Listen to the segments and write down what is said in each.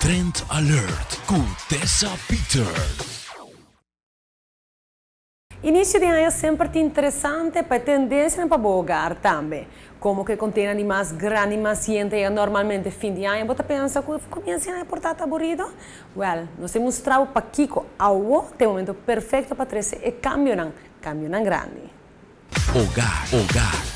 Trend Alert com Tessa Peters. Inizio di anno è sempre interessante per tendenze para bogar também. Como que contém animais grandes, mas e normalmente fim de ano, você pensa que começa a portar aburrido? Well, nós temos mostrado para Kiko algo, tem momento perfeito para trazer e cambio não grande. Hogar.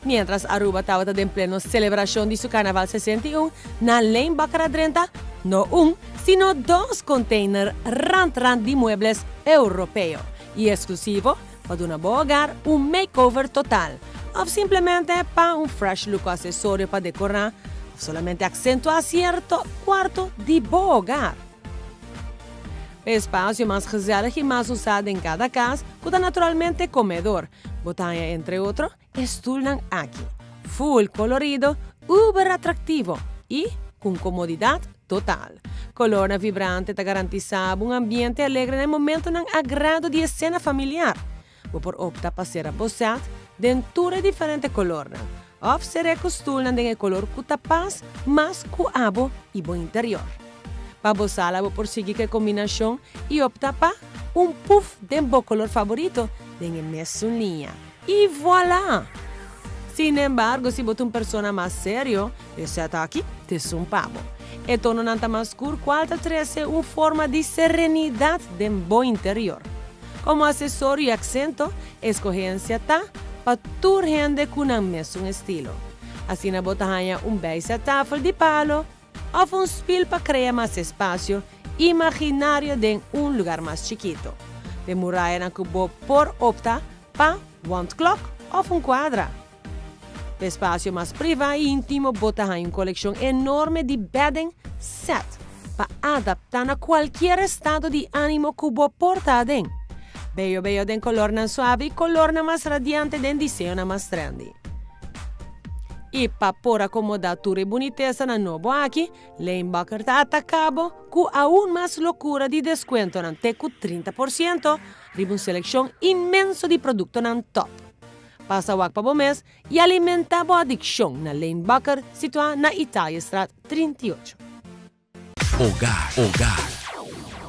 Mientras Aruba estava em pleno celebração de seu Carnaval 61, na Lane Baccarat 30, no sino 2 containers rand de muebles europeos e exclusivo para uma boa hogar, makeover total, ou simplesmente para fresh look acessório para decorar, ou solamente acentuar certo quarto de boa hogar. O espaço mais reservado e mais usado em cada casa, que naturalmente comedor, botanha entre outros, estão aqui. Full colorido, uber atrativo e com comodidade total. Color vibrante te garantiza ambiente alegre no momento ng agrado de cena familiar. Vou por optar para ser abosado denture diferente color. Of ser costulna de color que tapas, mas com abo e bom interior. Para bosala vou por seguir que combinação e optar para puff de bom color favorito de mesma linha. E voilà! Sin embargo, se botar uma pessoa mais sério, esse ataque te um pavo. E tono nanta mais escuro, qual te uma forma de serenidade de bom interior. Como acessório e acento, escorrência tá para tu rende com o mesmo estilo. Assim na botanha beise tafel de palo, ou spil para criar mais espaço imaginário de lugar mais chiquito. De muralha na cubo por optar para one clock ou quadra. O espaço mais privado e íntimo bota uma coleção enorme de bedding set para adaptar a qualquer estado de ânimo que você porta dentro. Bello de color suave e color mais radiante de desenho mais trendy. E para por acomodar tua boniteza na novo aqui, Lane Baccarat está atacado com aún mais loucura de desconto até com 30%, riba uma seleção imenso de produtos na top. Passa o para o mês e alimenta a adicção na Lane Baccarat, situada na Itália Strat 38. Hogar.